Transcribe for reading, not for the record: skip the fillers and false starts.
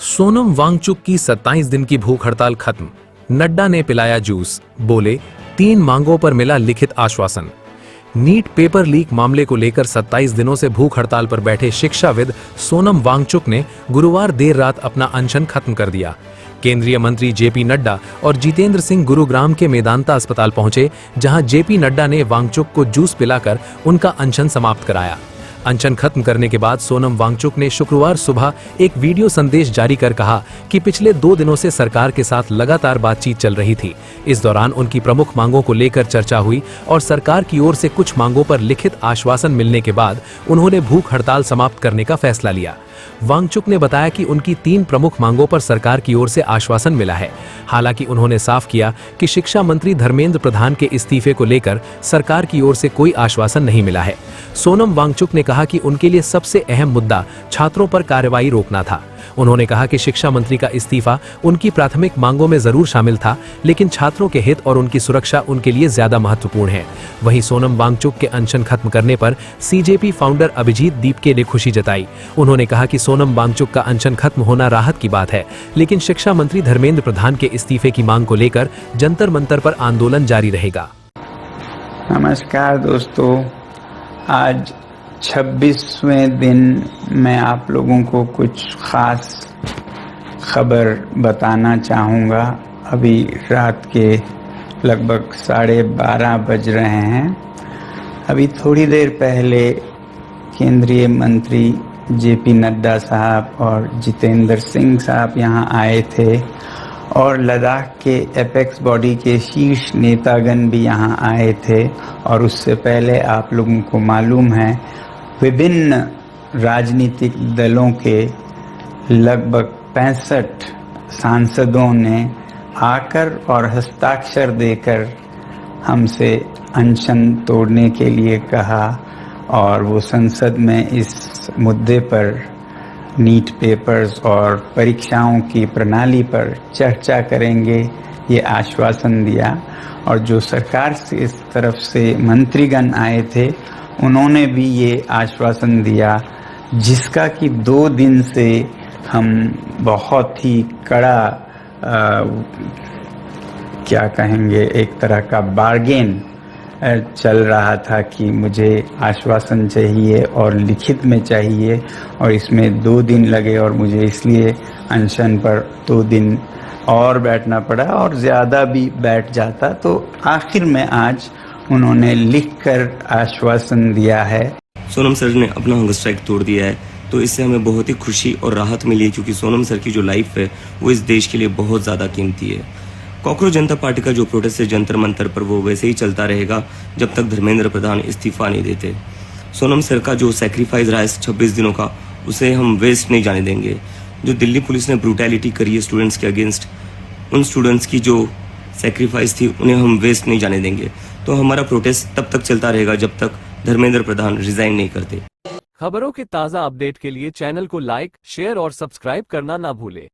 सोनम वांगचुक की 27 दिन की भूख हड़ताल खत्म। नड्डा ने पिलाया जूस, बोले 3 मांगों पर मिला लिखित आश्वासन। नीट पेपर लीक मामले को लेकर 27 दिनों से भूख हड़ताल पर बैठे शिक्षाविद सोनम वांगचुक ने गुरुवार देर रात अपना अनशन खत्म कर दिया। केंद्रीय मंत्री जेपी नड्डा और जितेंद्र सिंह गुरुग्राम के मेदांता अस्पताल पहुंचे, जहां जेपी नड्डा ने वांगचुक को जूस पिलाकर उनका अनशन समाप्त कराया। अनशन खत्म करने के बाद सोनम वांगचुक ने शुक्रवार सुबह एक वीडियो संदेश जारी कर कहा कि पिछले 2 दिनों से सरकार के साथ लगातार बातचीत चल रही थी। इस दौरान उनकी प्रमुख मांगों को लेकर चर्चा हुई और सरकार की ओर से कुछ मांगों पर लिखित आश्वासन मिलने के बाद उन्होंने भूख हड़ताल समाप्त करने का फैसला लिया। वांगचुक ने बताया कि उनकी 3 प्रमुख मांगों पर सरकार की ओर से आश्वासन मिला है। हालांकि उन्होंने साफ किया कि शिक्षा मंत्री धर्मेंद्र प्रधान के इस्तीफे को लेकर सरकार की ओर से कोई आश्वासन नहीं मिला है। सोनम वांगचुक ने कहा कि उनके लिए सबसे अहम मुद्दा छात्रों पर कार्रवाई रोकना था। उन्होंने कहा कि शिक्षा मंत्री का इस्तीफा उनकी प्राथमिक मांगों में जरूर शामिल था, लेकिन छात्रों के हित और उनकी सुरक्षा उनके लिए ज्यादा महत्वपूर्ण है। वहीं सोनम वांगचुक के अनशन खत्म करने पर सीजेपी फाउंडर अभिजीत दीपके ने खुशी जताई। उन्होंने कहा कि सोनम वांगचुक का अनशन खत्म होना राहत की बात है, लेकिन शिक्षा मंत्री धर्मेंद्र प्रधान के इस्तीफे की मांग को लेकर जंतर मंतर पर आंदोलन जारी रहेगा। नमस्कार दोस्तों, आज 26वें दिन मैं आप लोगों को कुछ खास खबर बताना चाहूँगा। अभी रात के लगभग 12:30 बज रहे हैं। अभी थोड़ी देर पहले केंद्रीय मंत्री जेपी नड्डा साहब और जितेंद्र सिंह साहब यहाँ आए थे और लद्दाख के एपेक्स बॉडी के शीर्ष नेतागण भी यहाँ आए थे। और उससे पहले आप लोगों को मालूम है विभिन्न राजनीतिक दलों के लगभग 65 सांसदों ने आकर और हस्ताक्षर देकर हमसे अनशन तोड़ने के लिए कहा और वो संसद में इस मुद्दे पर नीट पेपर्स और परीक्षाओं की प्रणाली पर चर्चा करेंगे, ये आश्वासन दिया। और जो सरकार से इस तरफ से मंत्रीगण आए थे उन्होंने भी ये आश्वासन दिया, जिसका कि 2 दिन से हम बहुत ही कड़ा क्या कहेंगे, एक तरह का बार्गेन चल रहा था कि मुझे आश्वासन चाहिए और लिखित में चाहिए, और इसमें 2 दिन लगे और मुझे इसलिए अनशन पर 2 दिन और बैठना पड़ा, और ज़्यादा भी बैठ जाता तो आखिर में आज उन्होंने लिखकर आश्वासन दिया है। सोनम सर ने अपना हंगर स्ट्राइक तोड़ दिया है, तो इससे हमें बहुत ही खुशी और राहत मिली है, क्योंकि सोनम सर की जो लाइफ है वो इस देश के लिए बहुत ज़्यादा कीमती है। कॉकरोच जनता पार्टी का जो प्रोटेस्ट है जंतर मंतर पर, वो वैसे ही चलता रहेगा जब तक धर्मेंद्र प्रधान इस्तीफा नहीं देते। सोनम सर का जो सेक्रीफाइस रहा है 26 दिनों का, उसे हम वेस्ट नहीं जाने देंगे। जो दिल्ली पुलिस ने ब्रूटैलिटी करी है स्टूडेंट्स के अगेंस्ट, उन स्टूडेंट्स की जो सेक्रीफाइस थी उन्हें हम वेस्ट नहीं जाने देंगे। तो हमारा प्रोटेस्ट तब तक चलता रहेगा जब तक धर्मेंद्र प्रधान रिजाइन नहीं करते। खबरों के ताज़ा अपडेट के लिए चैनल को लाइक, शेयर और सब्सक्राइब करना ना भूलें।